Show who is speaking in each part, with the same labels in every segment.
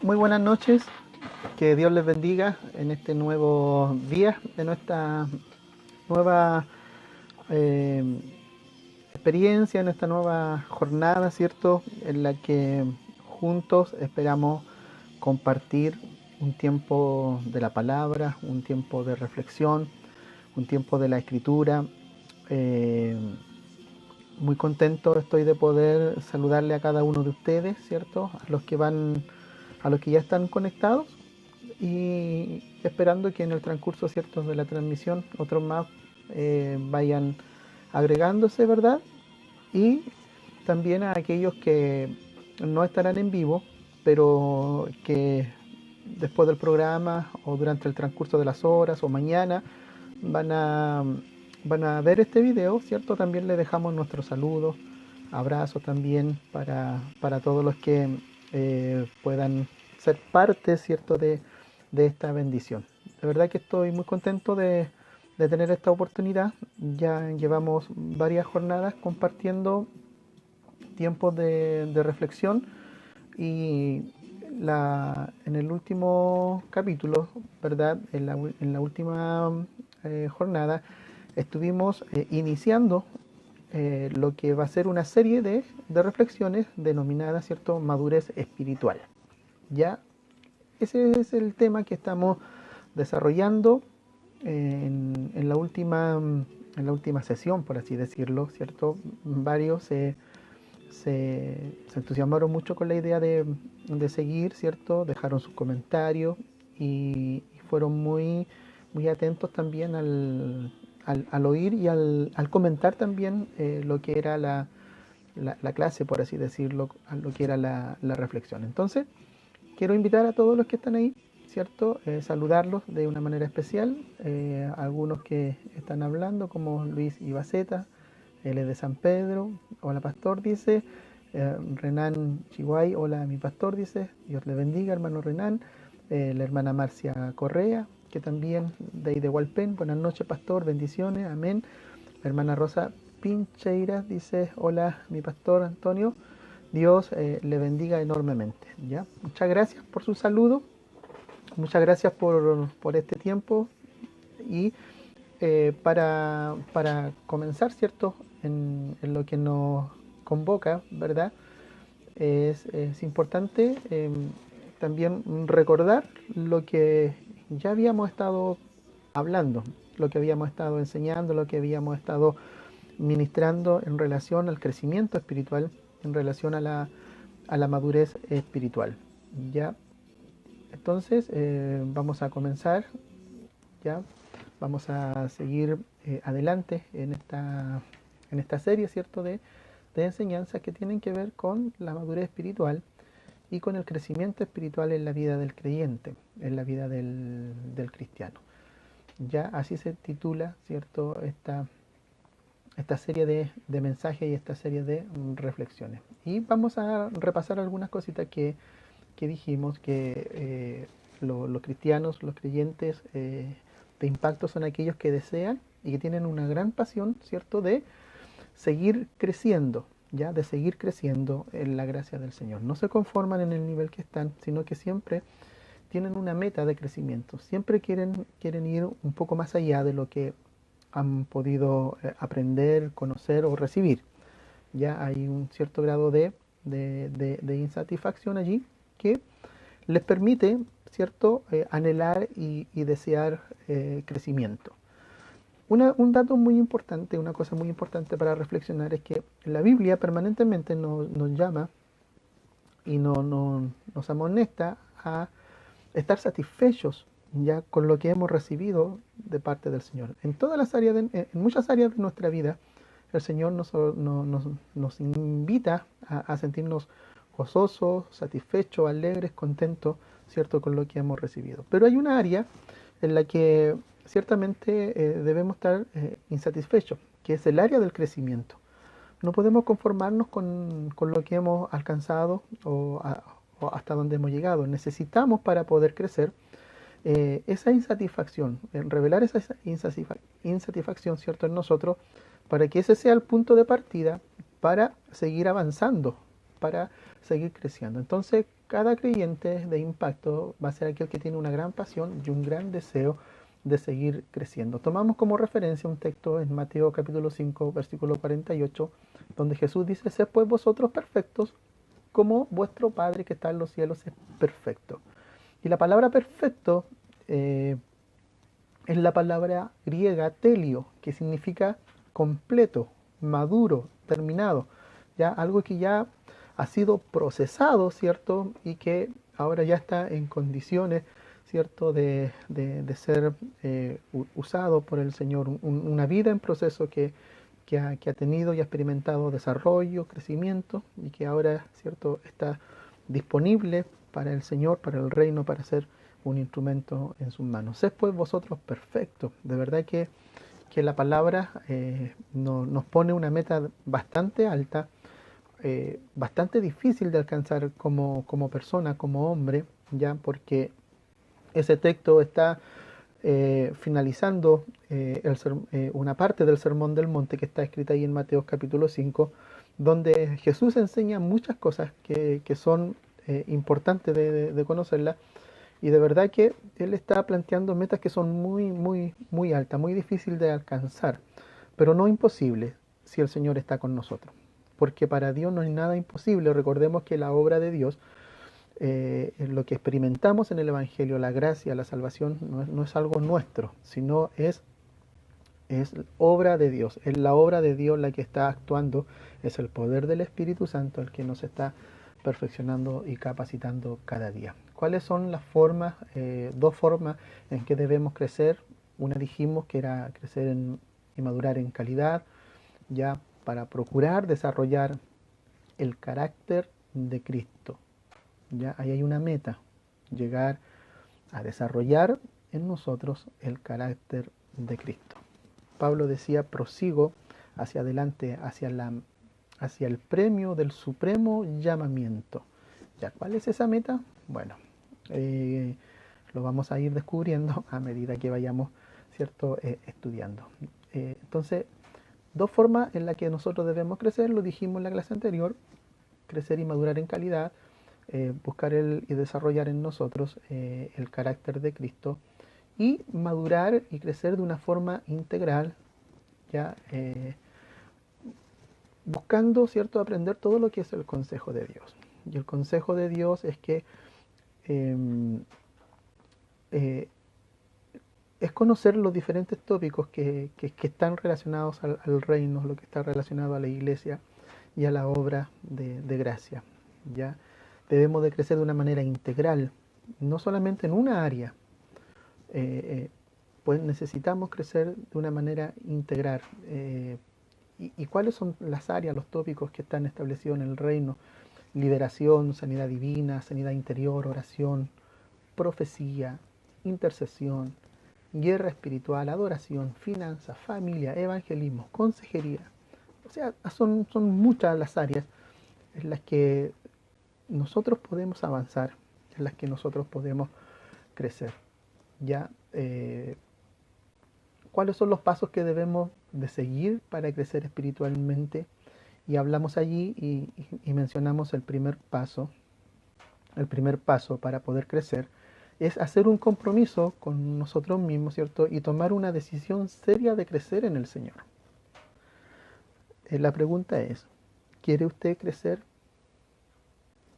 Speaker 1: Muy buenas noches, que Dios les bendiga en este nuevo día, en nuestra nueva eh, experiencia, en esta nueva jornada, ¿cierto? En la que juntos esperamos compartir un tiempo de la palabra, un tiempo de reflexión, un tiempo de la escritura. Eh, Muy contento estoy de poder saludarle a cada uno de ustedes, ¿cierto? A los que ya están conectados y esperando que en el transcurso, ¿cierto?, de la transmisión otros más vayan agregándose, ¿verdad? Y también a aquellos que no estarán en vivo, pero que después del programa o durante el transcurso de las horas o mañana van a, van a ver este video, ¿cierto? También le dejamos nuestros saludos, abrazos también para todos los que puedan ser parte, ¿cierto?, de esta bendición. De verdad que estoy muy contento de tener esta oportunidad. Ya llevamos varias jornadas compartiendo tiempos de reflexión y en el último capítulo, ¿verdad? En la última jornada estuvimos iniciando lo que va a ser una serie de reflexiones denominada, ¿cierto?, madurez espiritual. Ya ese es el tema que estamos desarrollando en la última sesión, por así decirlo, ¿cierto? Varios se entusiasmaron mucho con la idea de seguir, ¿cierto? Dejaron sus comentarios y fueron muy atentos también al oír y al comentar también lo que era la clase, por así decirlo, a lo que era la reflexión. Entonces, quiero invitar a todos los que están ahí, ¿cierto? Saludarlos de una manera especial. Algunos que están hablando, como Luis Ibaceta, él es de San Pedro. Hola, pastor, dice. Renan Chihuay, hola, mi pastor, dice. Dios le bendiga, hermano Renan. La hermana Marcia Correa, que también de ahí de Hualpén. Buenas noches, pastor, bendiciones, amén. La hermana Rosa Pincheiras dice, hola, mi pastor Antonio. Dios le bendiga enormemente. ¿Ya? Muchas gracias por su saludo, muchas gracias por este tiempo y para comenzar, ¿cierto? En lo que nos convoca, ¿verdad? Es importante también recordar lo que ya habíamos estado hablando, lo que habíamos estado enseñando, lo que habíamos estado ministrando en relación al crecimiento espiritual, en relación a la madurez espiritual. Ya, entonces vamos a comenzar, ya, vamos a seguir adelante en esta serie, ¿cierto?, de enseñanzas que tienen que ver con la madurez espiritual y con el crecimiento espiritual en la vida del creyente, en la vida del cristiano. Ya así se titula, ¿cierto?, esta serie de mensajes y esta serie de reflexiones. Y vamos a repasar algunas cositas que dijimos, que los cristianos, los creyentes de impacto son aquellos que desean y que tienen una gran pasión, ¿cierto?, de seguir creciendo, ya, de seguir creciendo en la gracia del Señor. No se conforman en el nivel que están, sino que siempre tienen una meta de crecimiento, siempre quieren ir un poco más allá de lo que han podido aprender, conocer o recibir. Ya hay un cierto grado de insatisfacción allí que les permite, ¿cierto?, anhelar y desear crecimiento. Un dato muy importante, una cosa muy importante para reflexionar es que la Biblia permanentemente nos llama y nos amonesta a estar satisfechos ya con lo que hemos recibido de parte del Señor. En todas las áreas, en muchas áreas de nuestra vida, el Señor nos invita a sentirnos gozosos, satisfechos, alegres, contentos, ¿cierto?, con lo que hemos recibido. Pero hay una área en la que ciertamente debemos estar insatisfechos, que es el área del crecimiento. No podemos conformarnos con lo que hemos alcanzado o hasta donde hemos llegado. Necesitamos, para poder crecer, esa insatisfacción, revelar esa insatisfacción, ¿cierto?, en nosotros, para que ese sea el punto de partida para seguir avanzando, para seguir creciendo. Entonces, cada creyente de impacto va a ser aquel que tiene una gran pasión y un gran deseo de seguir creciendo. Tomamos como referencia un texto en Mateo capítulo 5, versículo 48, donde Jesús dice: sed pues vosotros perfectos, como vuestro Padre que está en los cielos es perfecto. Y la palabra perfecto es la palabra griega telio, que significa completo, maduro, terminado. Ya algo que ya ha sido procesado, ¿cierto? Y que ahora ya está en condiciones, ¿cierto? De ser usado por el Señor. Una vida en proceso que ha tenido y ha experimentado desarrollo, crecimiento, y que ahora, ¿cierto?, está disponible para el Señor, para el reino, para ser un instrumento en sus manos. Sed pues vosotros perfectos. De verdad que la palabra nos pone una meta bastante alta, bastante difícil de alcanzar como persona, como hombre, ya porque ese texto está finalizando una parte del Sermón del Monte que está escrita ahí en Mateo capítulo 5, donde Jesús enseña muchas cosas que son importantes de conocerlas, y de verdad que Él está planteando metas que son muy altas, muy difíciles de alcanzar, pero no imposibles si el Señor está con nosotros. Porque para Dios no hay nada imposible. Recordemos que la obra de Dios, lo que experimentamos en el Evangelio, la gracia, la salvación, no es algo nuestro, sino es obra de Dios. Es la obra de Dios la que está actuando, es el poder del Espíritu Santo el que nos está perfeccionando y capacitando cada día. ¿Cuáles son las formas, dos formas en que debemos crecer? Una dijimos que era crecer y madurar en calidad, ya para procurar desarrollar el carácter de Cristo. Ya ahí hay una meta, llegar a desarrollar en nosotros el carácter de Cristo. Pablo decía: prosigo hacia adelante, hacia el premio del supremo llamamiento. ¿Ya cuál es esa meta? Bueno, lo vamos a ir descubriendo a medida que vayamos, ¿cierto?, estudiando. Entonces, dos formas en las que nosotros debemos crecer, lo dijimos en la clase anterior: crecer y madurar en calidad, buscar y desarrollar en nosotros el carácter de Cristo, y madurar y crecer de una forma integral, ya buscando, ¿cierto?, aprender todo lo que es el consejo de Dios. Y el consejo de Dios es que eh, es conocer los diferentes tópicos que están relacionados al reino, lo que está relacionado a la iglesia y a la obra de gracia. ¿Ya? Debemos de crecer de una manera integral, no solamente en una área. Pues necesitamos crecer de una manera integral. ¿Y cuáles son las áreas, los tópicos que están establecidos en el reino? Liberación, sanidad divina, sanidad interior, oración, profecía, intercesión, guerra espiritual, adoración, finanzas, familia, evangelismo, consejería. O sea, son muchas las áreas en las que nosotros podemos avanzar, en las que nosotros podemos crecer. Ya, ¿cuáles son los pasos que debemos de seguir para crecer espiritualmente? Y hablamos allí y mencionamos el primer paso. El primer paso para poder crecer es hacer un compromiso con nosotros mismos, ¿cierto? Y tomar una decisión seria de crecer en el Señor. La pregunta es: ¿quiere usted crecer?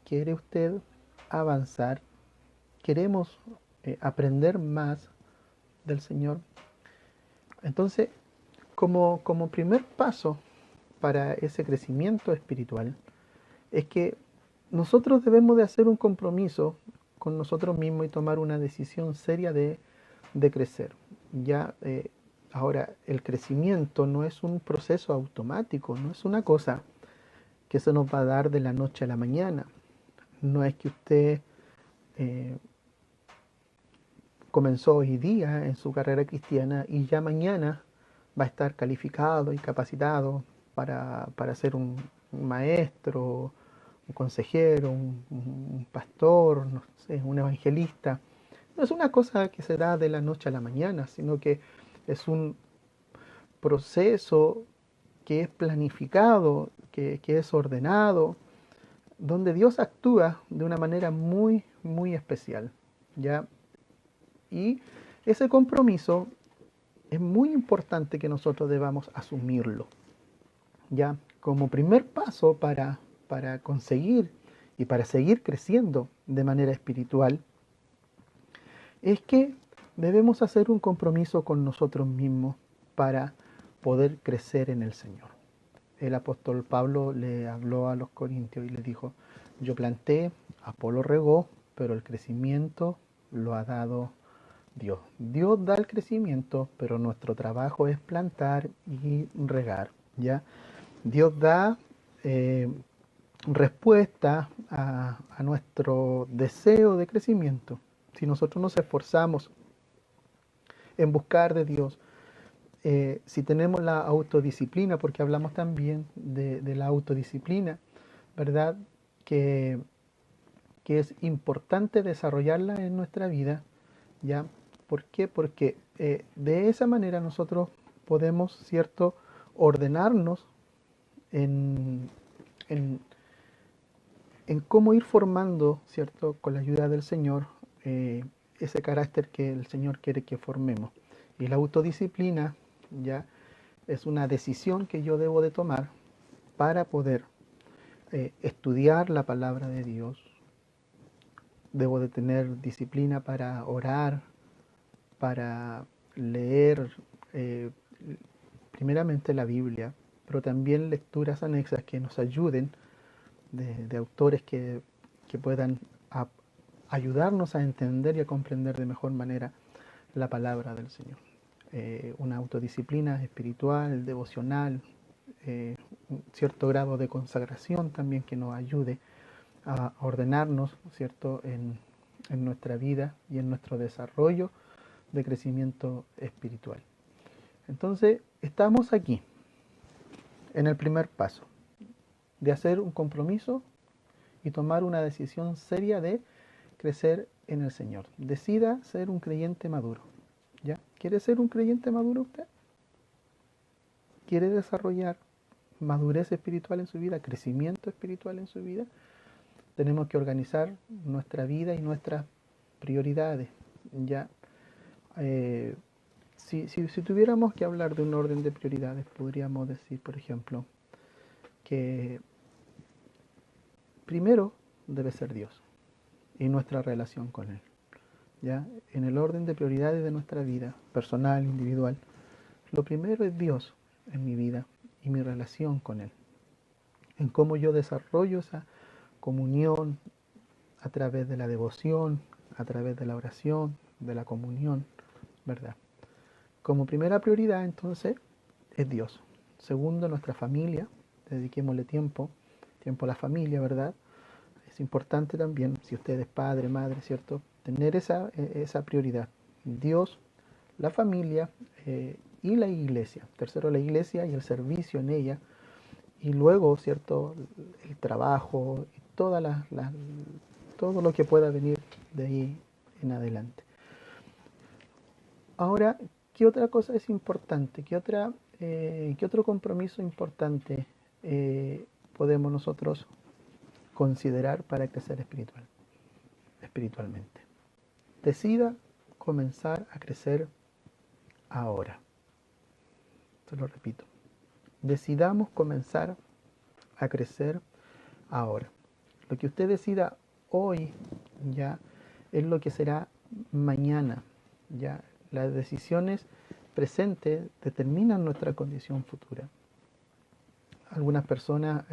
Speaker 1: ¿Quiere usted avanzar? ¿Queremos aprender más del Señor? Entonces, como primer paso para ese crecimiento espiritual, es que nosotros debemos de hacer un compromiso con nosotros mismos y tomar una decisión seria de crecer. Ya, ahora, el crecimiento no es un proceso automático, no es una cosa que se nos va a dar de la noche a la mañana. No es que usted comenzó hoy día en su carrera cristiana y ya mañana va a estar calificado y capacitado para ser un maestro, un consejero, un pastor, no sé, un evangelista. No es una cosa que se da de la noche a la mañana, sino que es un proceso que es planificado, que es ordenado, donde Dios actúa de una manera muy, muy especial, ¿ya? Y ese compromiso es muy importante que nosotros debamos asumirlo, ¿ya? Como primer paso para conseguir y para seguir creciendo de manera espiritual, es que debemos hacer un compromiso con nosotros mismos para poder crecer en el Señor. El apóstol Pablo le habló a los corintios y les dijo, yo planté, Apolo regó, pero el crecimiento lo ha dado Dios. Dios da el crecimiento, pero nuestro trabajo es plantar y regar, ¿ya? Dios da eh, respuesta a nuestro deseo de crecimiento. Si nosotros nos esforzamos en buscar de Dios, si tenemos la autodisciplina, porque hablamos también de la autodisciplina, ¿verdad? Que, que es importante desarrollarla en nuestra vida, ¿ya? ¿Por qué? Porque de esa manera nosotros podemos, ¿cierto?, ordenarnos en, en, en cómo ir formando, ¿cierto?, con la ayuda del Señor, ese carácter que el Señor quiere que formemos. Y la autodisciplina, ¿ya?, es una decisión que yo debo de tomar para poder estudiar la palabra de Dios. Debo de tener disciplina para orar, para leer eh, primeramente la Biblia, pero también lecturas anexas que nos ayuden de autores que puedan ayudarnos a entender y a comprender de mejor manera la palabra del Señor. Una autodisciplina espiritual, devocional, un cierto grado de consagración también que nos ayude a ordenarnos, ¿cierto?, en nuestra vida y en nuestro desarrollo de crecimiento espiritual. Entonces, estamos aquí, en el primer paso, de hacer un compromiso y tomar una decisión seria de crecer en el Señor. Decida ser un creyente maduro. ¿Ya? ¿Quiere ser un creyente maduro usted? ¿Quiere desarrollar madurez espiritual en su vida, crecimiento espiritual en su vida? Tenemos que organizar nuestra vida y nuestras prioridades. ¿Ya? Si tuviéramos que hablar de un orden de prioridades, podríamos decir, por ejemplo, que primero debe ser Dios y nuestra relación con Él. ¿Ya? En el orden de prioridades de nuestra vida, personal, individual, lo primero es Dios en mi vida y mi relación con Él. En cómo yo desarrollo esa comunión a través de la devoción, a través de la oración, de la comunión, ¿verdad? Como primera prioridad, entonces, es Dios. Segundo, nuestra familia. Dediquémosle tiempo a la familia, ¿verdad? Es importante también, si usted es padre, madre, ¿cierto?, tener esa prioridad. Dios, la familia y la iglesia. Tercero, la iglesia y el servicio en ella. Y luego, ¿cierto?, el trabajo y todo lo que pueda venir de ahí en adelante. Ahora, ¿qué otra cosa es importante? ¿Qué otro compromiso importante podemos nosotros considerar para crecer espiritualmente? Decida comenzar a crecer ahora. Se lo repito. Decidamos comenzar a crecer ahora. Lo que usted decida hoy ya es lo que será mañana. Ya las decisiones presentes determinan nuestra condición futura. Algunas personas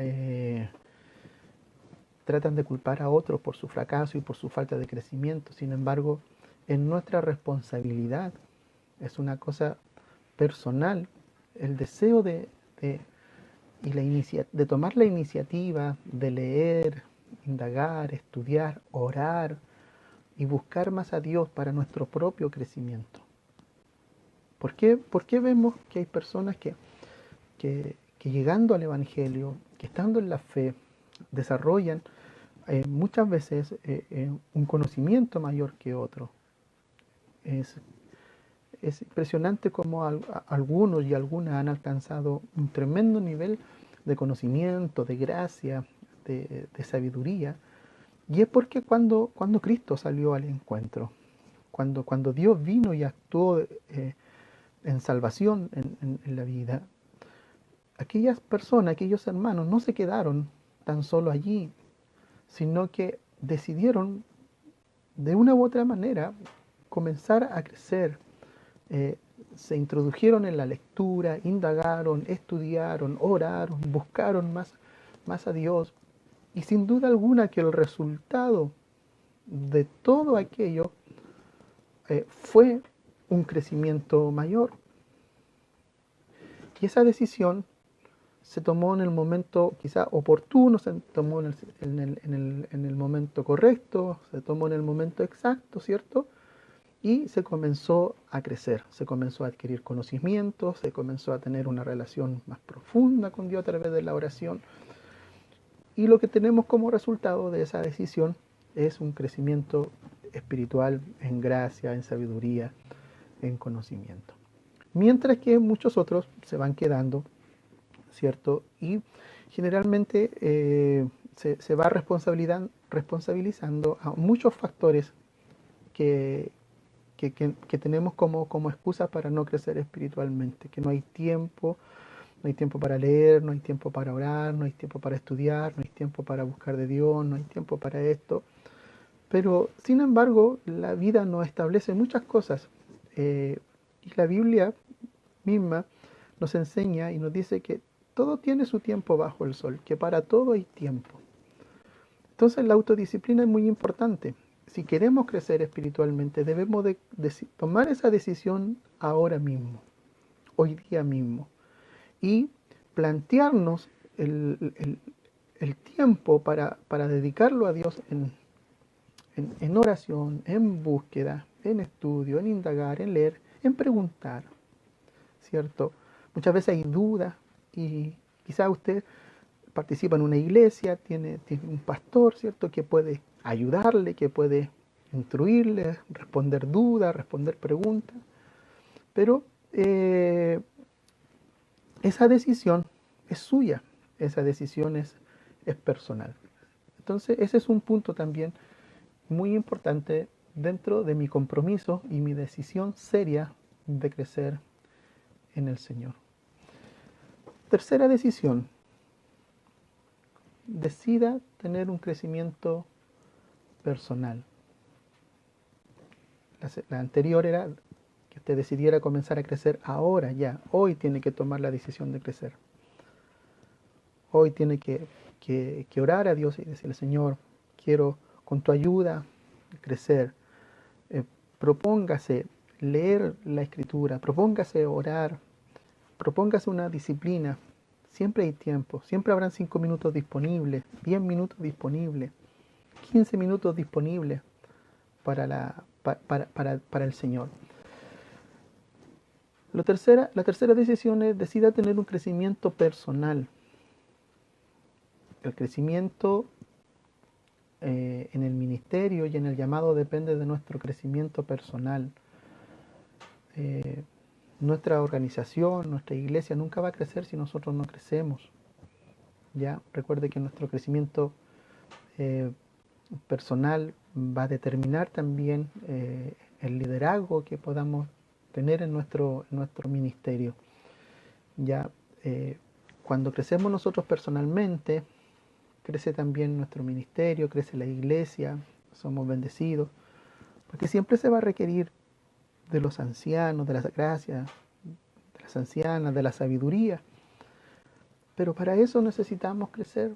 Speaker 1: tratan de culpar a otros por su fracaso y por su falta de crecimiento. Sin embargo, es nuestra responsabilidad, es una cosa personal, el deseo de tomar la iniciativa de leer, indagar, estudiar, orar y buscar más a Dios para nuestro propio crecimiento. ¿Por qué vemos que hay personas que llegando al Evangelio, que estando en la fe, desarrollan muchas veces un conocimiento mayor que otro? Es impresionante cómo algunos y algunas han alcanzado un tremendo nivel de conocimiento, de gracia, de sabiduría. Y es porque cuando Cristo salió al encuentro, cuando Dios vino y actuó en salvación en la vida, aquellas personas, aquellos hermanos no se quedaron tan solo allí, sino que decidieron de una u otra manera comenzar a crecer. eh, Se introdujeron en la lectura, indagaron, estudiaron, oraron, buscaron más a Dios. Y sin duda alguna que el resultado de todo aquello fue un crecimiento mayor. Y esa decisión se tomó en el momento quizá oportuno, se tomó en el momento correcto, se tomó en el momento exacto, ¿cierto? Y se comenzó a crecer, se comenzó a adquirir conocimientos, se comenzó a tener una relación más profunda con Dios a través de la oración. Y lo que tenemos como resultado de esa decisión es un crecimiento espiritual en gracia, en sabiduría, en conocimiento. Mientras que muchos otros se van quedando, ¿cierto? Y generalmente se va responsabilizando a muchos factores que, que tenemos como excusa para no crecer espiritualmente, que no hay tiempo, no hay tiempo para leer, no hay tiempo para orar, no hay tiempo para estudiar, no hay tiempo para buscar de Dios, no hay tiempo para esto. Pero, sin embargo, la vida nos establece muchas cosas. Y la Biblia misma nos enseña y nos dice que todo tiene su tiempo bajo el sol, que para todo hay tiempo. Entonces la autodisciplina es muy importante. Si queremos crecer espiritualmente, debemos de tomar esa decisión ahora mismo, hoy día mismo, y plantearnos el tiempo para dedicarlo a Dios en oración, en búsqueda, en estudio, en indagar, en leer, en preguntar, ¿cierto? Muchas veces hay dudas y quizá usted participa en una iglesia, tiene un pastor, ¿cierto? Que puede ayudarle, que puede instruirle, responder dudas, responder preguntas, pero esa decisión es suya, esa decisión es personal. Entonces ese es un punto también muy importante dentro de mi compromiso y mi decisión seria de crecer en el Señor. Tercera decisión, decida tener un crecimiento personal. La anterior era que usted decidiera comenzar a crecer ahora, ya. Hoy tiene que tomar la decisión de crecer. Hoy tiene que orar a Dios y decirle, Señor, quiero con tu ayuda crecer. Propóngase leer la escritura, propóngase orar, propóngase una disciplina. Siempre hay tiempo, siempre habrán 5 minutos disponibles, 10 minutos disponibles, 15 minutos disponibles para el Señor. La tercera decisión es decida tener un crecimiento personal. El crecimiento en el ministerio y en el llamado depende de nuestro crecimiento personal. Nuestra organización, nuestra iglesia nunca va a crecer si nosotros no crecemos. Ya recuerde que nuestro crecimiento personal va a determinar también el liderazgo que podamos tener en nuestro ministerio. Ya cuando crecemos nosotros personalmente, crece también nuestro ministerio, crece la iglesia, somos bendecidos, porque siempre se va a requerir de los ancianos, de las gracias, de las ancianas, de la sabiduría. Pero para eso necesitamos crecer.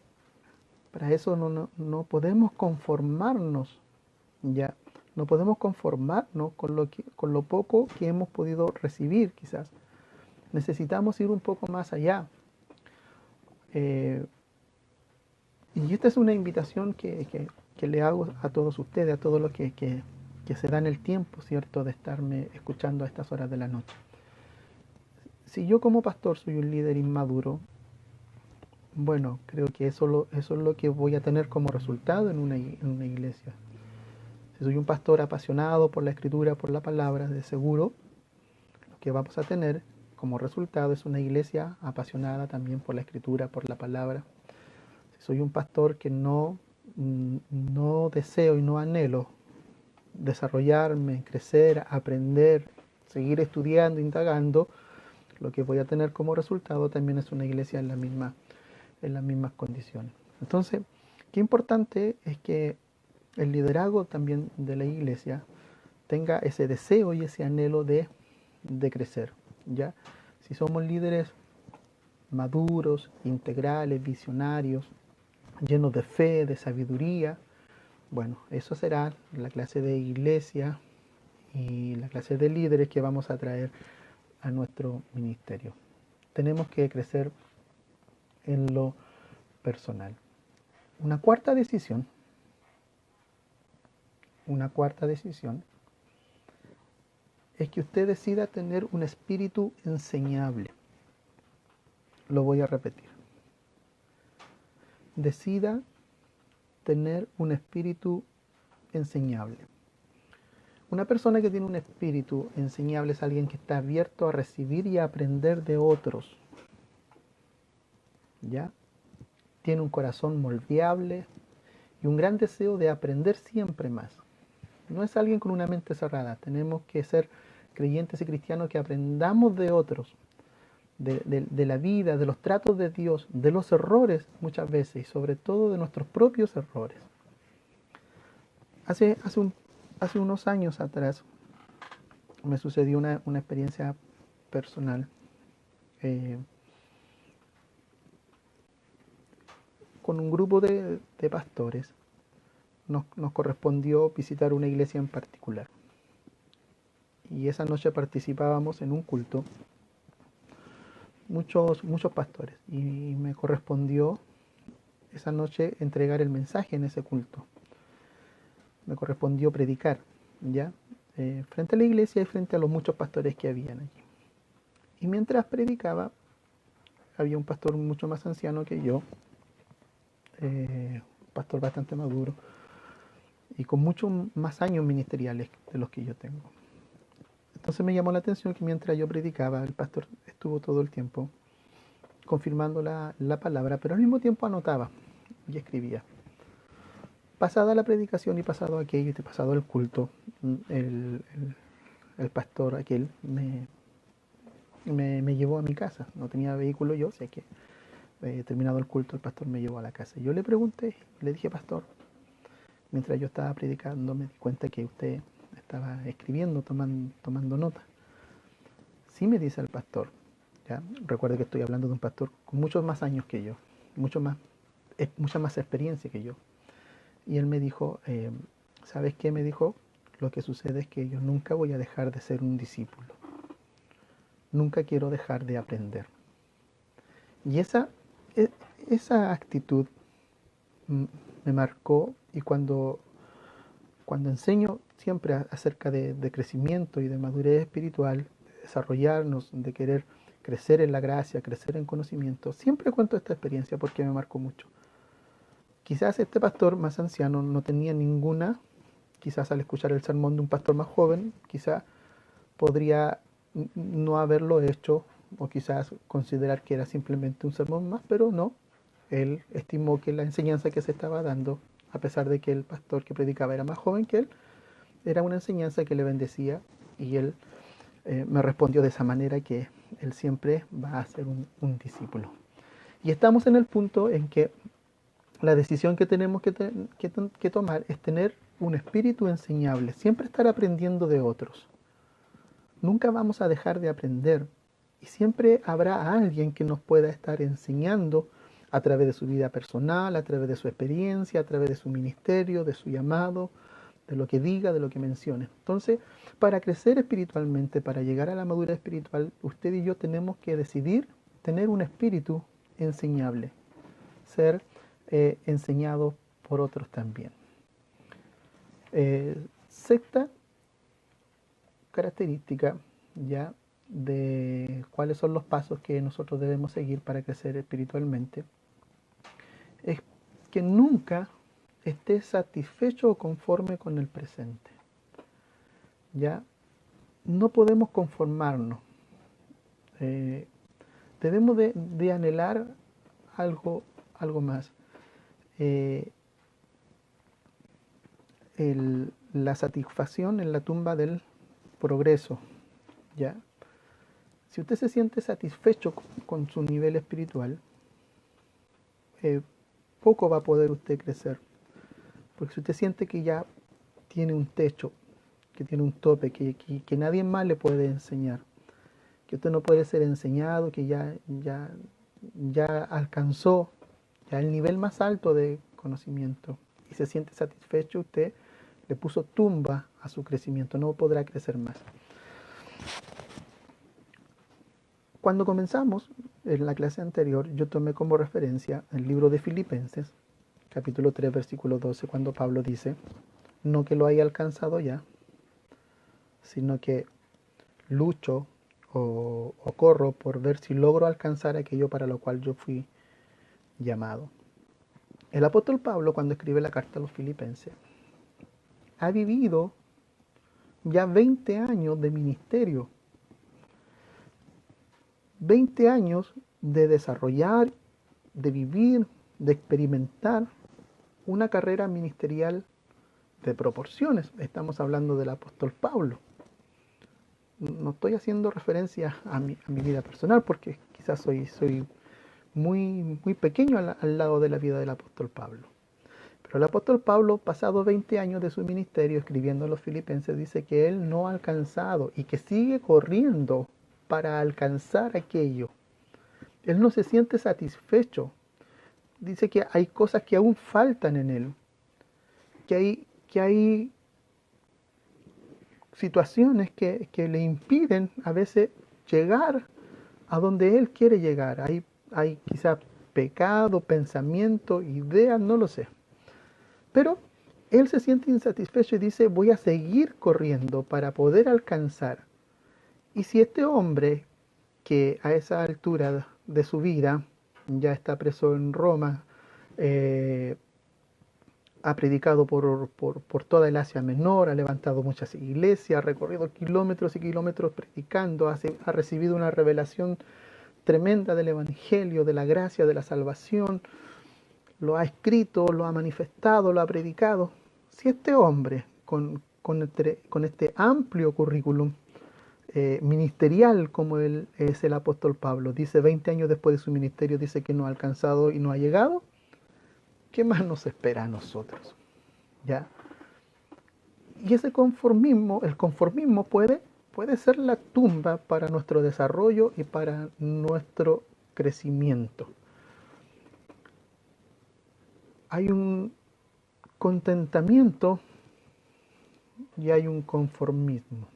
Speaker 1: Para eso no podemos conformarnos, ya. No podemos conformarnos con lo poco que hemos podido recibir, quizás. Necesitamos ir un poco más allá. Y esta es una invitación que le hago a todos ustedes, a todos los que se dan el tiempo, ¿cierto?, de estarme escuchando a estas horas de la noche. Si yo como pastor soy un líder inmaduro, bueno, creo que eso es lo que voy a tener como resultado en una iglesia. Si soy un pastor apasionado por la escritura, por la palabra, de seguro lo que vamos a tener como resultado es una iglesia apasionada también por la escritura, por la palabra. Si soy un pastor que no deseo y no anhelo desarrollarme, crecer, aprender, seguir estudiando, indagando, lo que voy a tener como resultado también es una iglesia en las mismas condiciones. Entonces, qué importante es que el liderazgo también de la iglesia tenga ese deseo y ese anhelo de crecer, ¿ya? Si somos líderes maduros, integrales, visionarios, llenos de fe, de sabiduría, bueno, eso será la clase de iglesia y la clase de líderes que vamos a traer a nuestro ministerio. Tenemos que crecer en lo personal. Una cuarta decisión, una cuarta decisión es que usted decida tener un espíritu enseñable. Lo voy a repetir. Decida tener un espíritu enseñable. Una persona que tiene un espíritu enseñable es alguien que está abierto a recibir y a aprender de otros. ¿Ya? Tiene un corazón moldeable y un gran deseo de aprender siempre más. No es alguien con una mente cerrada. Tenemos que ser creyentes y cristianos que aprendamos de otros, de la vida, de los tratos de Dios, de los errores muchas veces y sobre todo de nuestros propios errores. Hace unos años atrás me sucedió una experiencia personal con un grupo de pastores. Nos correspondió visitar una iglesia en particular. Y esa noche participábamos en un culto, muchos pastores. Y me correspondió esa noche entregar el mensaje en ese culto. Me correspondió predicar, ¿ya? Frente a la iglesia y frente a los muchos pastores que habían allí. Y mientras predicaba, había un pastor mucho más anciano que yo, un pastor bastante maduro, y con muchos más años ministeriales de los que yo tengo. Entonces me llamó la atención que mientras yo predicaba, el pastor estuvo todo el tiempo confirmando la palabra, pero al mismo tiempo anotaba y escribía. Pasada la predicación y pasado aquello y pasado el culto, el pastor aquel me llevó a mi casa. No tenía vehículo yo, así que terminado el culto el pastor me llevó a la casa. Yo le pregunté, le dije, pastor, mientras yo estaba predicando me di cuenta que usted estaba escribiendo, tomando nota. Sí, me dice el pastor. ¿Ya? Recuerde que estoy hablando de un pastor con muchos más años que yo, mucha más experiencia que yo. Y él me dijo, ¿sabes qué? Me dijo, lo que sucede es que yo nunca voy a dejar de ser un discípulo. Nunca quiero dejar de aprender. Y esa actitud me marcó, y cuando enseño siempre acerca de crecimiento y de madurez espiritual, de desarrollarnos, de querer crecer en la gracia, crecer en conocimiento, siempre cuento esta experiencia porque me marcó mucho. Quizás este pastor más anciano no tenía ninguna, quizás al escuchar el sermón de un pastor más joven, quizás podría no haberlo hecho o quizás considerar que era simplemente un sermón más, pero no. Él estimó que la enseñanza que se estaba dando, a pesar de que el pastor que predicaba era más joven que él, era una enseñanza que le bendecía, y él me respondió de esa manera, que él siempre va a ser un discípulo. Y estamos en el punto en que la decisión que tenemos que tomar es tener un espíritu enseñable, siempre estar aprendiendo de otros. Nunca vamos a dejar de aprender y siempre habrá alguien que nos pueda estar enseñando a través de su vida personal, a través de su experiencia, a través de su ministerio, de su llamado, de lo que diga, de lo que mencione. Entonces, para crecer espiritualmente, para llegar a la madurez espiritual, usted y yo tenemos que decidir tener un espíritu enseñable, ser enseñados por otros también. Sexta característica ya de cuáles son los pasos que nosotros debemos seguir para crecer espiritualmente es que nunca esté satisfecho o conforme con el presente. Ya no podemos conformarnos. Debemos de anhelar algo más. eh, la satisfacción en la tumba del progreso, ¿ya? Si usted se siente satisfecho con su nivel espiritual, eh, poco va a poder usted crecer. Porque si usted siente que ya tiene un techo, que tiene un tope, que nadie más le puede enseñar, que usted no puede ser enseñado, que ya alcanzó ya el nivel más alto de conocimiento y se siente satisfecho, usted le puso tumba a su crecimiento, no podrá crecer más. Cuando comenzamos en la clase anterior, yo tomé como referencia el libro de Filipenses, capítulo 3, versículo 12, cuando Pablo dice, no que lo haya alcanzado ya, sino que lucho o corro por ver si logro alcanzar aquello para lo cual yo fui llamado. El apóstol Pablo, cuando escribe la carta a los filipenses, ha vivido ya 20 años de ministerio, 20 años de desarrollar, de vivir, de experimentar una carrera ministerial de proporciones. Estamos hablando del apóstol Pablo. No estoy haciendo referencia a mi vida personal porque quizás soy muy pequeño al lado de la vida del apóstol Pablo. Pero el apóstol Pablo, pasado 20 años de su ministerio escribiendo a los filipenses, dice que él no ha alcanzado y que sigue corriendo para alcanzar aquello. Él no se siente satisfecho. Dice que hay cosas que aún faltan en él, que hay situaciones que le impiden a veces llegar a donde él quiere llegar. Hay quizás pecado, pensamiento, ideas, no lo sé. Pero él se siente insatisfecho y dice, voy a seguir corriendo para poder alcanzar. Y si este hombre, que a esa altura de su vida ya está preso en Roma, ha predicado por toda el Asia Menor, ha levantado muchas iglesias, ha recorrido kilómetros y kilómetros predicando, ha recibido una revelación tremenda del Evangelio, de la gracia, de la salvación, lo ha escrito, lo ha manifestado, lo ha predicado. Si este hombre, con este amplio currículum ministerial como él es el apóstol Pablo, dice 20 años después de su ministerio, dice que no ha alcanzado y no ha llegado, ¿qué más nos espera a nosotros? ¿Ya? Y ese conformismo, el conformismo puede ser la tumba para nuestro desarrollo y para nuestro crecimiento. Hay un contentamiento y hay un conformismo.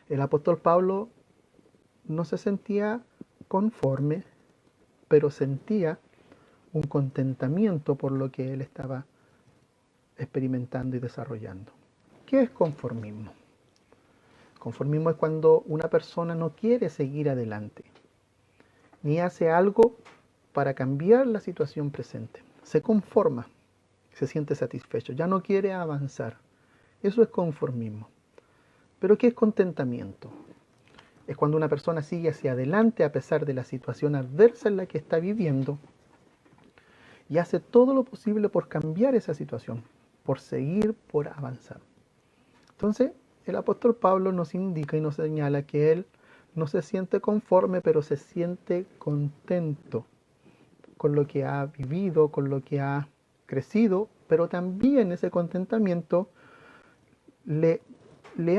Speaker 1: El apóstol Pablo no se sentía conforme, pero sentía un contentamiento por lo que él estaba experimentando y desarrollando. ¿Qué es conformismo? Conformismo es cuando una persona no quiere seguir adelante, ni hace algo para cambiar la situación presente. Se conforma, se siente satisfecho, ya no quiere avanzar. Eso es conformismo. Pero ¿qué es contentamiento? Es cuando una persona sigue hacia adelante a pesar de la situación adversa en la que está viviendo y hace todo lo posible por cambiar esa situación, por seguir, por avanzar. Entonces, el apóstol Pablo nos indica y nos señala que él no se siente conforme, pero se siente contento con lo que ha vivido, con lo que ha crecido, pero también ese contentamiento le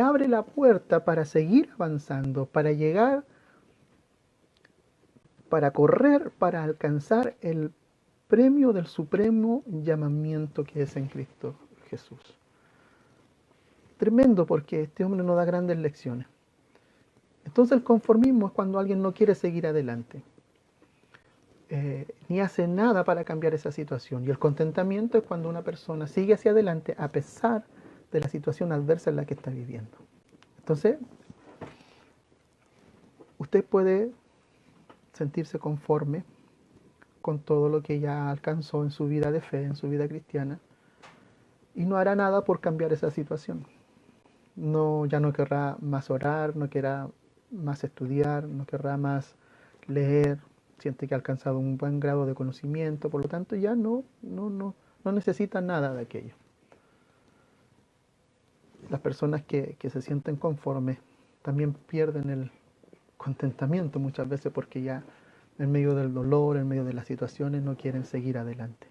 Speaker 1: abre la puerta para seguir avanzando, para llegar, para correr, para alcanzar el premio del supremo llamamiento que es en Cristo Jesús. Tremendo, porque este hombre nos da grandes lecciones. Entonces el conformismo es cuando alguien no quiere seguir adelante, ni hace nada para cambiar esa situación. Y el contentamiento es cuando una persona sigue hacia adelante a pesar de la situación adversa en la que está viviendo. Entonces, usted puede sentirse conforme con todo lo que ya alcanzó en su vida de fe, en su vida cristiana, y no hará nada por cambiar esa situación. Ya no querrá más orar, no querrá más estudiar, no querrá más leer, siente que ha alcanzado un buen grado de conocimiento, por lo tanto ya no necesita nada de aquello. Las personas que se sienten conformes también pierden el contentamiento muchas veces porque ya en medio del dolor, en medio de las situaciones, no quieren seguir adelante.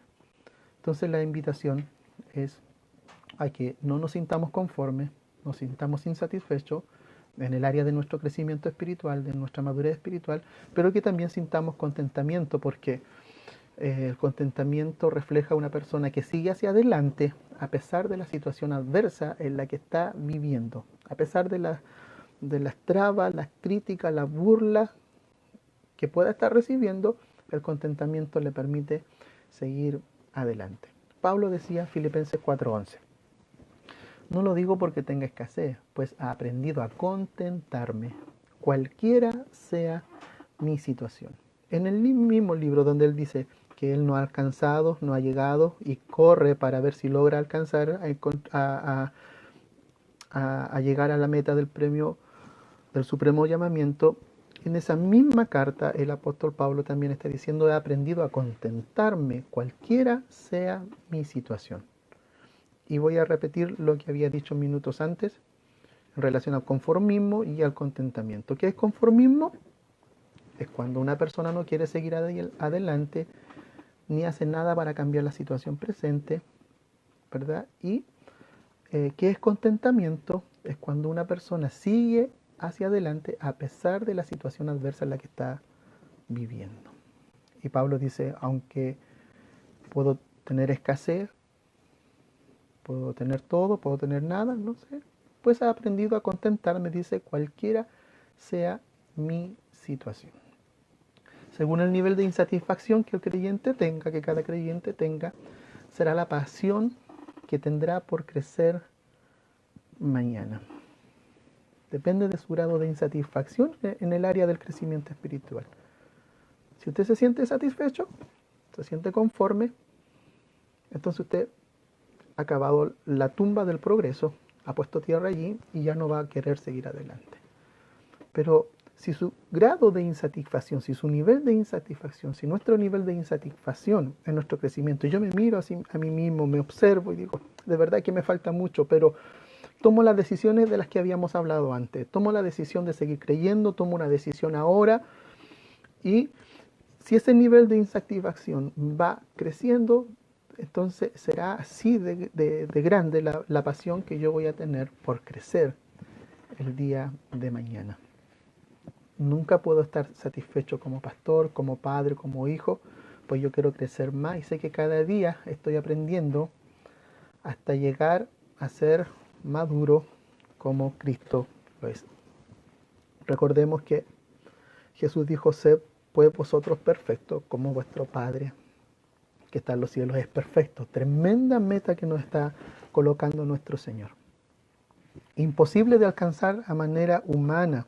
Speaker 1: Entonces la invitación es a que no nos sintamos conformes, nos sintamos insatisfechos en el área de nuestro crecimiento espiritual, de nuestra madurez espiritual, pero que también sintamos contentamiento, porque el contentamiento refleja una persona que sigue hacia adelante a pesar de la situación adversa en la que está viviendo, a pesar de las trabas, las críticas, las burlas que pueda estar recibiendo. El contentamiento le permite seguir adelante. Pablo decía en Filipenses 4:11, no lo digo porque tenga escasez, pues he aprendido a contentarme, cualquiera sea mi situación. En el mismo libro donde él dice que él no ha alcanzado, no ha llegado y corre para ver si logra alcanzar a llegar a la meta del premio del supremo llamamiento, en esa misma carta el apóstol Pablo también está diciendo: he aprendido a contentarme cualquiera sea mi situación. Y voy a repetir lo que había dicho minutos antes en relación al conformismo y al contentamiento. ¿Qué es conformismo? Es cuando una persona no quiere seguir adelante ni hace nada para cambiar la situación presente, ¿verdad? Y ¿qué es contentamiento? Es cuando una persona sigue hacia adelante a pesar de la situación adversa en la que está viviendo. Y Pablo dice, aunque puedo tener escasez, puedo tener todo, puedo tener nada, no sé, pues he aprendido a contentarme, dice, cualquiera sea mi situación. Según el nivel de insatisfacción que el creyente tenga, que cada creyente tenga, será la pasión que tendrá por crecer mañana. Depende de su grado de insatisfacción en el área del crecimiento espiritual. Si usted se siente satisfecho, se siente conforme, entonces usted ha acabado la tumba del progreso, ha puesto tierra allí y ya no va a querer seguir adelante. Pero si su grado de insatisfacción, si su nivel de insatisfacción, si nuestro nivel de insatisfacción en nuestro crecimiento, yo me miro así a mí mismo, me observo y digo, de verdad que me falta mucho, pero tomo las decisiones de las que habíamos hablado antes, tomo la decisión de seguir creyendo, tomo una decisión ahora, y si ese nivel de insatisfacción va creciendo, entonces será así de grande la pasión que yo voy a tener por crecer el día de mañana. Nunca puedo estar satisfecho como pastor, como padre, como hijo, pues yo quiero crecer más y sé que cada día estoy aprendiendo hasta llegar a ser maduro como Cristo lo es. Recordemos que Jesús dijo: sed pues vosotros perfectos como vuestro Padre que está en los cielos es perfecto. Tremenda meta que nos está colocando nuestro Señor. Imposible de alcanzar a manera humana,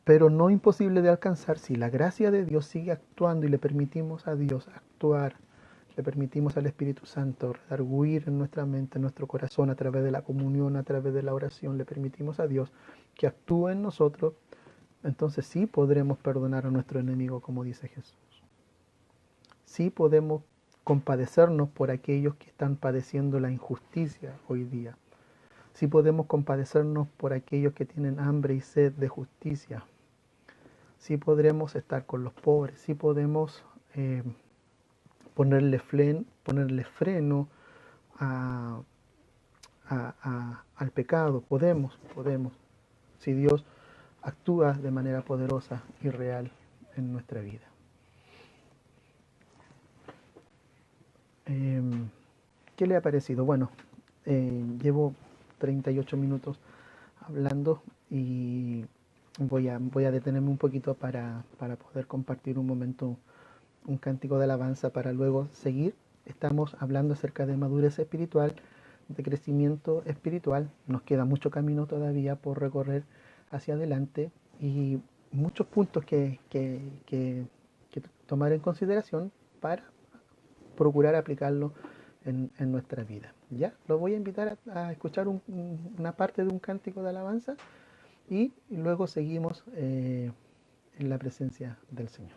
Speaker 1: pero no imposible de alcanzar si la gracia de Dios sigue actuando y le permitimos a Dios actuar, le permitimos al Espíritu Santo redarguir en nuestra mente, en nuestro corazón, a través de la comunión, a través de la oración, le permitimos a Dios que actúe en nosotros. Entonces sí podremos perdonar a nuestro enemigo, como dice Jesús. Sí podemos compadecernos por aquellos que están padeciendo la injusticia hoy día. Sí podemos compadecernos por aquellos que tienen hambre y sed de justicia. Sí podremos estar con los pobres. Sí podemos ponerle freno al pecado. Podemos. Si Dios actúa de manera poderosa y real en nuestra vida. ¿Qué le ha parecido? Bueno, llevo 38 minutos hablando y voy a detenerme un poquito para poder compartir un momento, un cántico de alabanza para luego seguir. Estamos hablando acerca de madurez espiritual, de crecimiento espiritual. Nos queda mucho camino todavía por recorrer hacia adelante y muchos puntos que tomar en consideración para procurar aplicarlo en nuestra vida. Ya, los voy a invitar a escuchar una parte de un cántico de alabanza y luego seguimos en la presencia del Señor.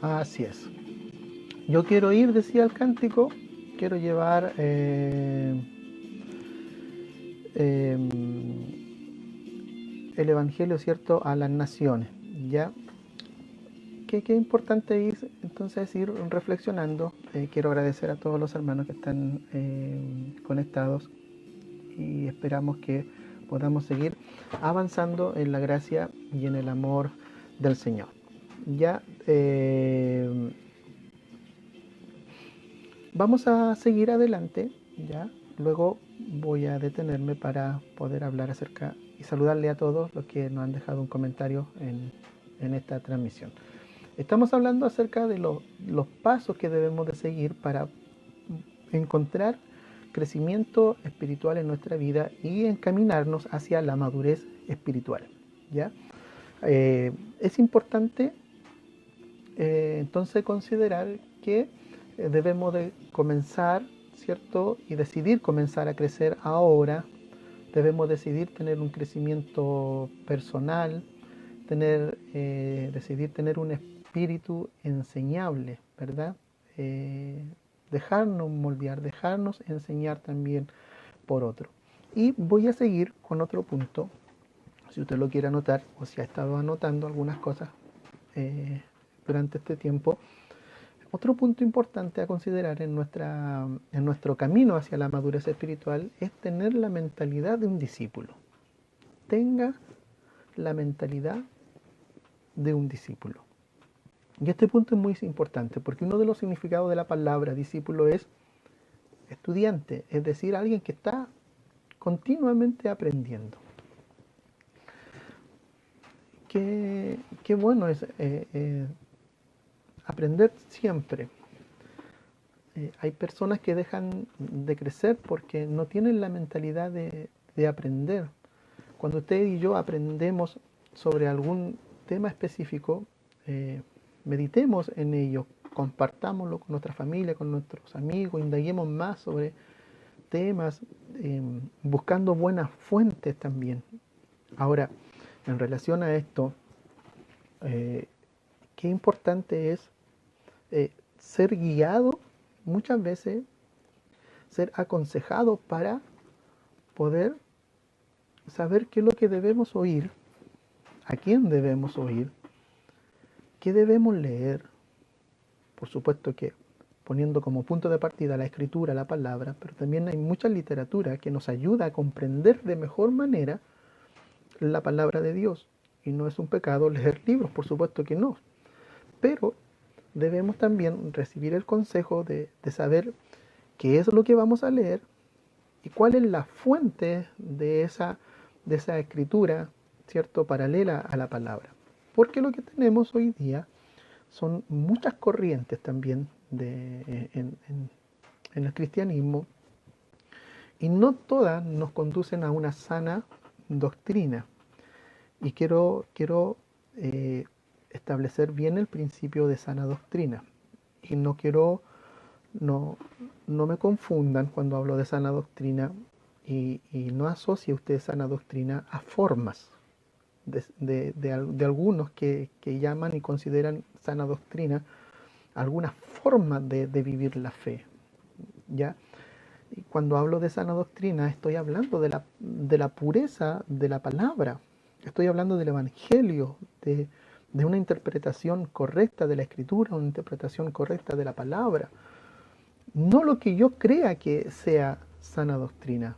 Speaker 1: Así es. Yo quiero ir, decía el cántico, quiero llevar el Evangelio, ¿cierto?, a las naciones, ¿ya? Qué importante es entonces ir reflexionando. Quiero agradecer a todos los hermanos que están conectados y esperamos que podamos seguir avanzando en la gracia y en el amor del Señor. Ya vamos a seguir adelante, ya. Luego voy a detenerme para poder hablar acerca y saludarle a todos los que nos han dejado un comentario en esta transmisión. Estamos hablando acerca de los pasos que debemos de seguir para encontrar crecimiento espiritual en nuestra vida y encaminarnos hacia la madurez espiritual, ¿ya? Es importante entonces considerar que debemos de comenzar, ¿cierto? Y decidir comenzar a crecer ahora. Debemos decidir tener un crecimiento personal, decidir tener un espíritu enseñable, ¿verdad? Dejarnos moldear, dejarnos enseñar también por otro. Y voy a seguir con otro punto, si usted lo quiere anotar o si ha estado anotando algunas cosas durante este tiempo. Otro punto importante a considerar en nuestro camino hacia la madurez espiritual es tener la mentalidad de un discípulo. Tenga la mentalidad de un discípulo. Y este punto es muy importante porque uno de los significados de la palabra discípulo es estudiante, es decir, alguien que está continuamente aprendiendo. Qué bueno es aprender siempre. Hay personas que dejan de crecer porque no tienen la mentalidad de aprender. Cuando usted y yo aprendemos sobre algún tema específico, meditemos en ello, compartámoslo con nuestra familia, con nuestros amigos, indaguemos más sobre temas, buscando buenas fuentes también. Ahora, en relación a esto, eh, qué importante es ser guiado, muchas veces ser aconsejado para poder saber qué es lo que debemos oír, a quién debemos oír, qué debemos leer. Por supuesto que poniendo como punto de partida la escritura, la palabra, pero también hay mucha literatura que nos ayuda a comprender de mejor manera la palabra de Dios. Y no es un pecado leer libros, por supuesto que no. Pero debemos también recibir el consejo de saber qué es lo que vamos a leer y cuál es la fuente de esa escritura, ¿cierto?, paralela a la palabra. Porque lo que tenemos hoy día son muchas corrientes también en el cristianismo y no todas nos conducen a una sana doctrina. Y quiero establecer bien el principio de sana doctrina. Y no, no me confundan cuando hablo de sana doctrina y no asocie usted sana doctrina a formas de algunos que llaman y consideran sana doctrina algunas formas de vivir la fe. ¿Ya? Y cuando hablo de sana doctrina estoy hablando de la pureza de la palabra, estoy hablando del evangelio, de una interpretación correcta de la escritura, una interpretación correcta de la palabra, no lo que yo crea que sea sana doctrina.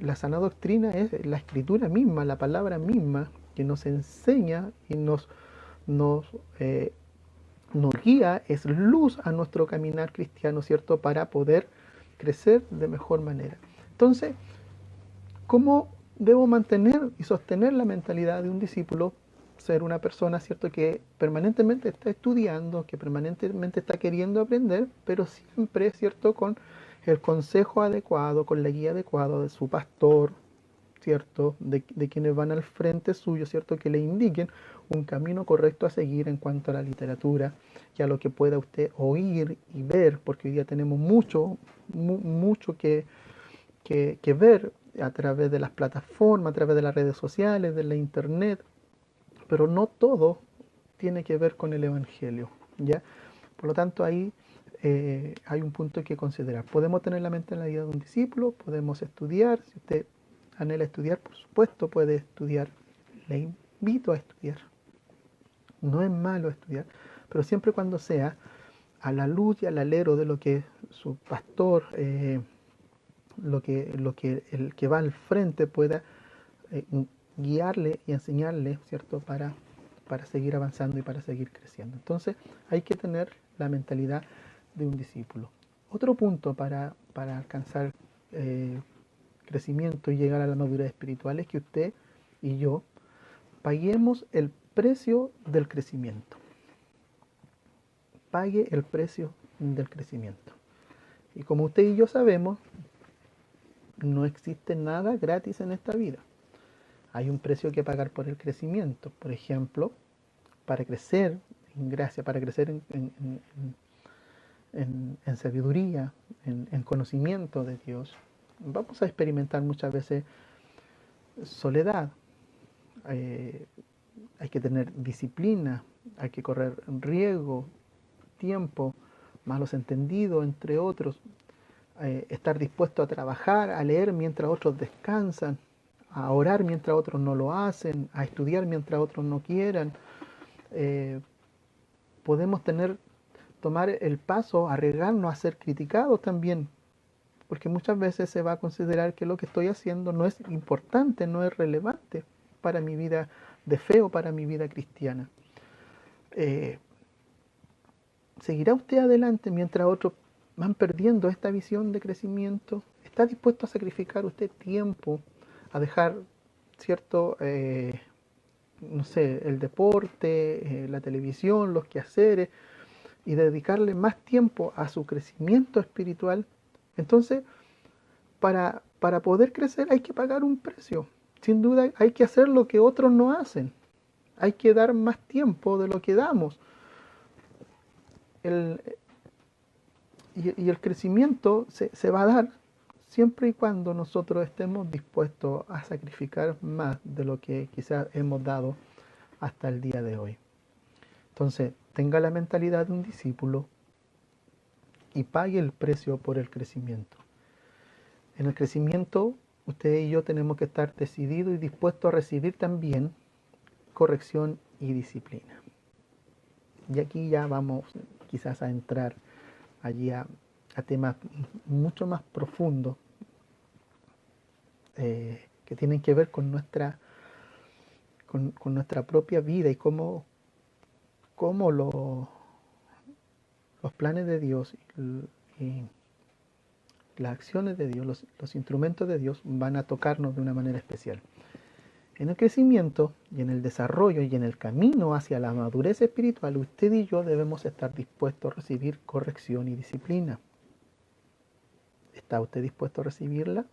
Speaker 1: La sana doctrina es la escritura misma, la palabra misma, que nos enseña y nos, eh, nos guía, es luz a nuestro caminar cristiano, ¿cierto? Para poder crecer de mejor manera. Entonces, ¿cómo debo mantener y sostener la mentalidad de un discípulo? Ser una persona, ¿cierto?, que permanentemente está estudiando, que permanentemente está queriendo aprender, pero siempre, ¿cierto?, con el consejo adecuado, con la guía adecuada de su pastor, ¿cierto?, de quienes van al frente suyo, ¿cierto?, que le indiquen un camino correcto a seguir en cuanto a la literatura y a lo que pueda usted oír y ver, porque hoy día tenemos mucho que ver a través de las plataformas, a través de las redes sociales, de la internet, pero no todo tiene que ver con el Evangelio, ¿ya? Por lo tanto, ahí hay un punto que considerar. Podemos tener la mente en la vida de un discípulo, podemos estudiar. Si usted anhela estudiar, por supuesto, puede estudiar. Le invito a estudiar. No es malo estudiar, pero siempre cuando sea a la luz y al alero de lo que su pastor, lo que el que va al frente pueda eh, guiarle y enseñarle, ¿cierto?, para seguir avanzando y para seguir creciendo. Entonces hay que tener la mentalidad de un discípulo. Otro punto para alcanzar crecimiento y llegar a la madurez espiritual es que usted y yo paguemos el precio del crecimiento. Pague el precio del crecimiento. Y como usted y yo sabemos, no existe nada gratis en esta vida. Hay un precio que pagar por el crecimiento. Por ejemplo, para crecer en gracia, para crecer en sabiduría, en conocimiento de Dios, vamos a experimentar muchas veces soledad. Eh, Hay que tener disciplina, hay que correr riesgo, tiempo, malos entendidos, entre otros. Estar dispuesto a trabajar, a leer mientras otros descansan, a orar mientras otros no lo hacen, a estudiar mientras otros no quieran. Eh, Podemos tomar el paso, arriesgarnos a ser criticados también, porque muchas veces se va a considerar que lo que estoy haciendo no es importante, no es relevante para mi vida de fe o para mi vida cristiana. ¿Seguirá usted adelante mientras otros van perdiendo esta visión de crecimiento. ¿Está dispuesto a sacrificar usted tiempo, a dejar cierto, no sé, el deporte, la televisión, los quehaceres, y dedicarle más tiempo a su crecimiento espiritual? Entonces, para poder crecer hay que pagar un precio. Sin duda hay que hacer lo que otros no hacen. Hay que dar más tiempo de lo que damos. El, y el crecimiento se va a dar siempre y cuando nosotros estemos dispuestos a sacrificar más de lo que quizás hemos dado hasta el día de hoy. Entonces, tenga la mentalidad de un discípulo y pague el precio por el crecimiento. En el crecimiento, usted y yo tenemos que estar decididos y dispuestos a recibir también corrección y disciplina. Y aquí ya vamos quizás a entrar allí a temas mucho más profundos que tienen que ver con nuestra propia vida y cómo los planes de Dios y las acciones de Dios, los instrumentos de Dios van a tocarnos de una manera especial. En el crecimiento y en el desarrollo y en el camino hacia la madurez espiritual, usted y yo debemos estar dispuestos a recibir corrección y disciplina. ¿Está usted dispuesto a recibirla?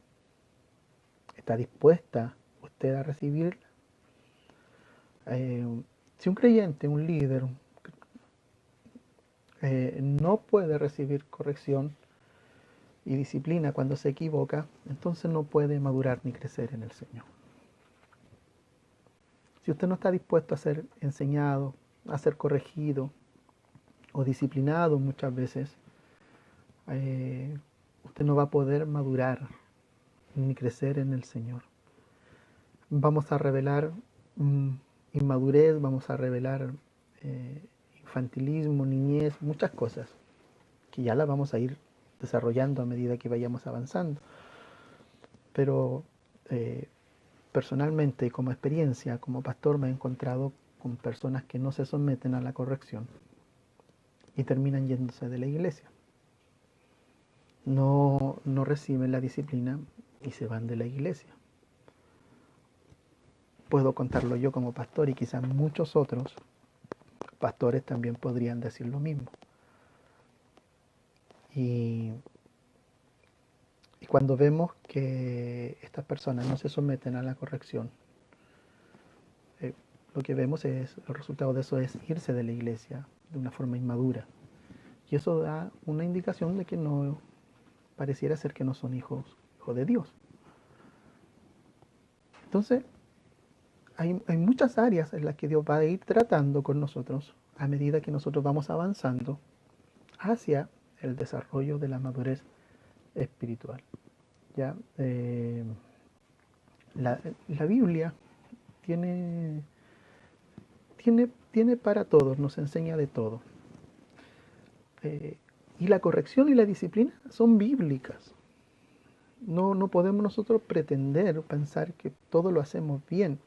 Speaker 1: ¿Está dispuesta usted a recibirla? Si un creyente, un líder, no puede recibir corrección y disciplina cuando se equivoca, entonces no puede madurar ni crecer en el Señor. Si usted no está dispuesto a ser enseñado, a ser corregido o disciplinado muchas veces, usted no va a poder madurar ni crecer en el Señor. Vamos a revelar inmadurez, vamos a revelar infantilismo, niñez, muchas cosas que ya las vamos a ir desarrollando a medida que vayamos avanzando. Pero personalmente y como experiencia, como pastor, me he encontrado con personas que no se someten a la corrección y terminan yéndose de la iglesia. No reciben la disciplina y se van de la iglesia. Puedo contarlo yo como pastor y quizás muchos otros pastores también podrían decir lo mismo. Y cuando vemos que estas personas no se someten a la corrección, lo que vemos es, el resultado de eso es irse de la iglesia de una forma inmadura. Y eso da una indicación de que no pareciera ser que no son hijos de Dios. Entonces, hay muchas áreas en las que Dios va a ir tratando con nosotros a medida que nosotros vamos avanzando hacia el desarrollo de la madurez espiritual. ¿Ya? La Biblia tiene para todos, nos enseña de todo. Y la corrección y la disciplina son bíblicas. No podemos nosotros pretender, pensar que todo lo hacemos bien.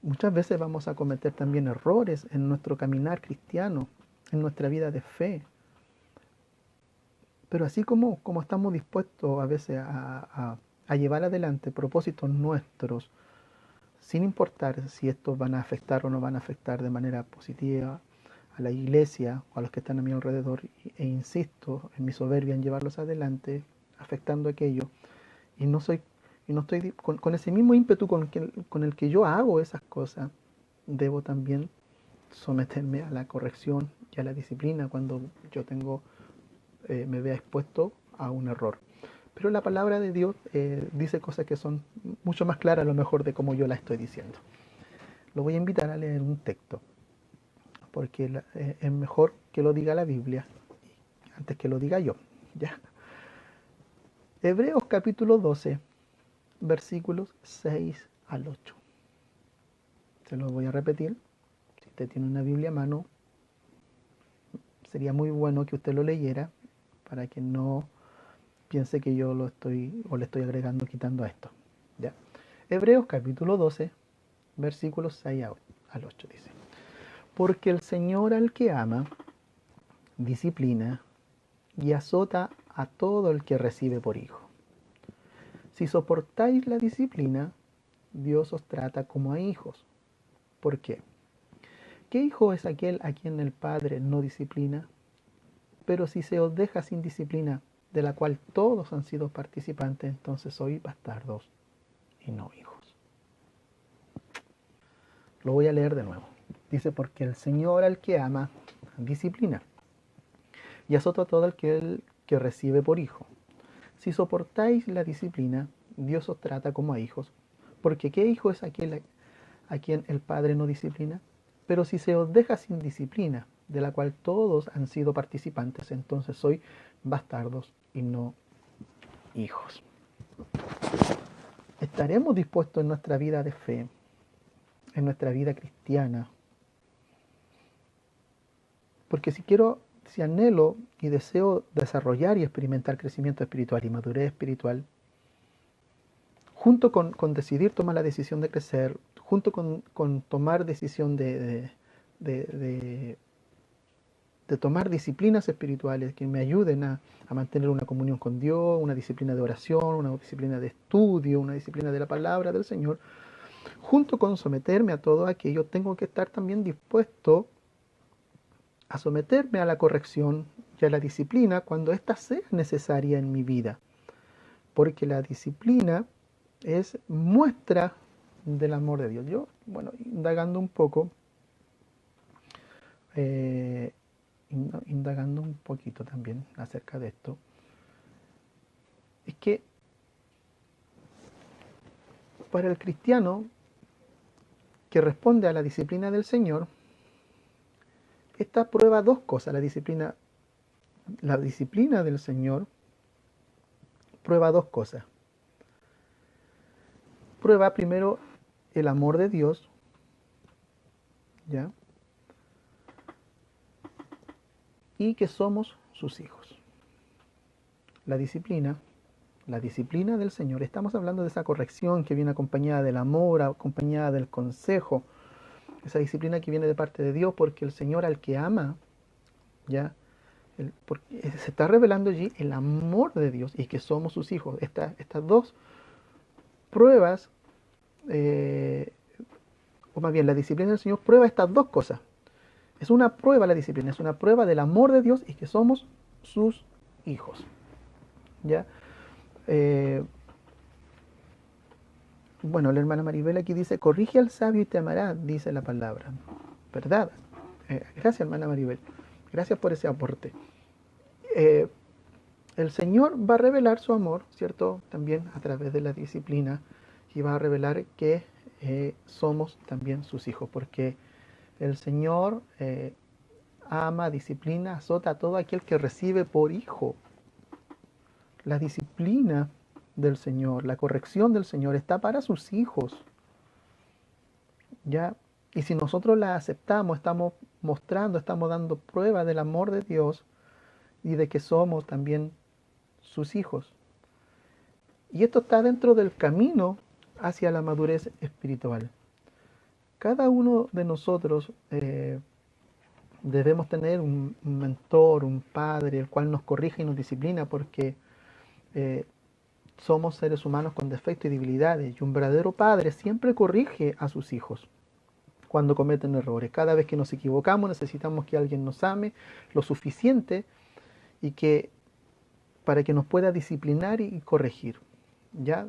Speaker 1: Muchas veces vamos a cometer también errores en nuestro caminar cristiano, en nuestra vida de fe. Pero así como estamos dispuestos a veces a llevar adelante propósitos nuestros, sin importar si estos van a afectar o no van a afectar de manera positiva a la iglesia o a los que están a mi alrededor, e insisto en mi soberbia en llevarlos adelante, afectando aquello, y no estoy con ese mismo ímpetu con el que yo hago esas cosas, debo también someterme a la corrección y a la disciplina cuando yo me vea expuesto a un error. Pero la palabra de Dios dice cosas que son mucho más claras a lo mejor de como yo la estoy diciendo. Lo voy a invitar a leer un texto, porque es mejor que lo diga la Biblia antes que lo diga yo. ¿Ya? Hebreos capítulo 12, versículos 6 al 8. Se lo voy a repetir. Si usted tiene una Biblia a mano, sería muy bueno que usted lo leyera para que no piense que yo le estoy agregando, quitando a esto. ¿Ya? Hebreos capítulo 12, versículos 6 al 8 dice: Porque el Señor al que ama, disciplina y azota a todo el que recibe por hijo. Si soportáis la disciplina, Dios os trata como a hijos. ¿Por qué? ¿Qué hijo es aquel a quien el Padre no disciplina? Pero si se os deja sin disciplina, de la cual todos han sido participantes, entonces sois bastardos y no hijos. Lo voy a leer de nuevo. Dice, porque el Señor al que ama, disciplina, y azota a todo el que recibe por hijo. Si soportáis la disciplina, Dios os trata como a hijos. Porque ¿qué hijo es aquel a quien el Padre no disciplina? Pero si se os deja sin disciplina, de la cual todos han sido participantes, entonces sois bastardos y no hijos. ¿Estaremos dispuestos en nuestra vida de fe, en nuestra vida cristiana? Porque si anhelo y deseo desarrollar y experimentar crecimiento espiritual y madurez espiritual, junto con decidir tomar la decisión de crecer, junto con tomar decisión de tomar disciplinas espirituales que me ayuden a mantener una comunión con Dios, una disciplina de oración, una disciplina de estudio, una disciplina de la palabra del Señor, junto con someterme a todo aquello, tengo que estar también dispuesto a someterme a la corrección y a la disciplina cuando ésta sea necesaria en mi vida. Porque la disciplina es muestra del amor de Dios. Yo, bueno, indagando un poco, indagando un poquito también acerca de esto, es que para el cristiano que responde a la disciplina del Señor, esta prueba dos cosas. La disciplina del Señor prueba dos cosas. Prueba primero el amor de Dios, ¿ya? Y que somos sus hijos. La disciplina del Señor, estamos hablando de esa corrección que viene acompañada del amor, acompañada del consejo, esa disciplina que viene de parte de Dios, porque el Señor al que ama, ¿ya? Porque se está revelando allí el amor de Dios y que somos sus hijos. Estas dos pruebas, o más bien la disciplina del Señor prueba estas dos cosas. Es una prueba la disciplina, es una prueba del amor de Dios y que somos sus hijos. ¿Ya? Bueno, la hermana Maribel aquí dice, corrige al sabio y te amará, dice la palabra. ¿Verdad? Gracias, hermana Maribel. Gracias por ese aporte. El Señor va a revelar su amor, ¿cierto? También a través de la disciplina y va a revelar que somos también sus hijos, porque el Señor ama, disciplina, azota a todo aquel que recibe por hijo. La disciplina del Señor, la corrección del Señor está para sus hijos. ¿Ya? Y si nosotros la aceptamos, estamos mostrando, estamos dando prueba del amor de Dios y de que somos también sus hijos. Y esto está dentro del camino hacia la madurez espiritual. Cada uno de nosotros debemos tener un mentor, un padre, el cual nos corrige y nos disciplina, porque somos seres humanos con defectos y debilidades, y un verdadero padre siempre corrige a sus hijos cuando cometen errores. Cada vez que nos equivocamos necesitamos que alguien nos ame lo suficiente y que para que nos pueda disciplinar y corregir. ¿Ya?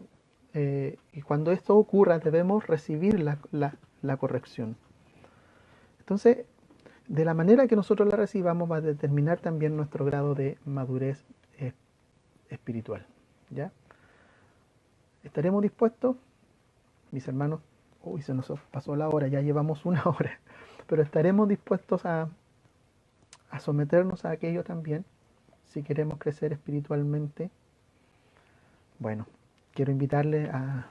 Speaker 1: Y cuando esto ocurra debemos recibir la corrección. Entonces, de la manera que nosotros la recibamos va a determinar también nuestro grado de madurez espiritual. ¿Ya? ¿Estaremos dispuestos, mis hermanos? Uy, se nos pasó la hora, ya llevamos una hora. Pero estaremos dispuestos a someternos a aquello también, si queremos crecer espiritualmente. Bueno, quiero invitarle a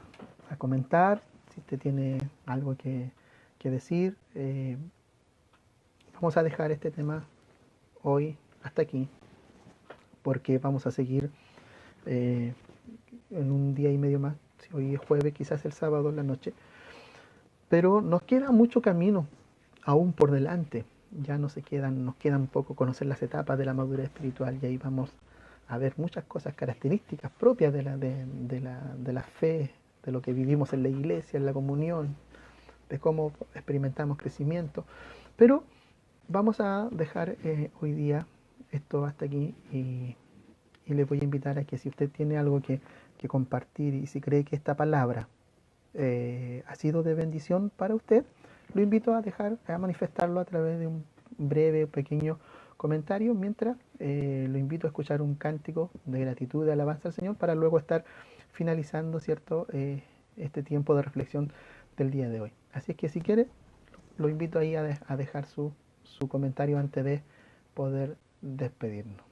Speaker 1: comentar, si usted tiene algo que decir. Vamos a dejar este tema hoy hasta aquí, porque vamos a seguir en un día y medio más. Si hoy es jueves, quizás el sábado en la noche. Pero nos queda mucho camino aún por delante. ya no se quedan, nos queda un poco conocer las etapas de la madurez espiritual y ahí vamos a ver muchas cosas características propias de la fe, de lo que vivimos en la iglesia, en la comunión, de cómo experimentamos crecimiento. Pero vamos a dejar hoy día esto hasta aquí y le voy a invitar a que si usted tiene algo que compartir y si cree que esta palabra ha sido de bendición para usted, lo invito a dejar, a manifestarlo a través de un breve, pequeño comentario, mientras lo invito a escuchar un cántico de gratitud, de alabanza al Señor, para luego estar finalizando, ¿cierto?, este tiempo de reflexión del día de hoy. Así es que si quiere, lo invito ahí a dejar su comentario antes de poder despedirnos.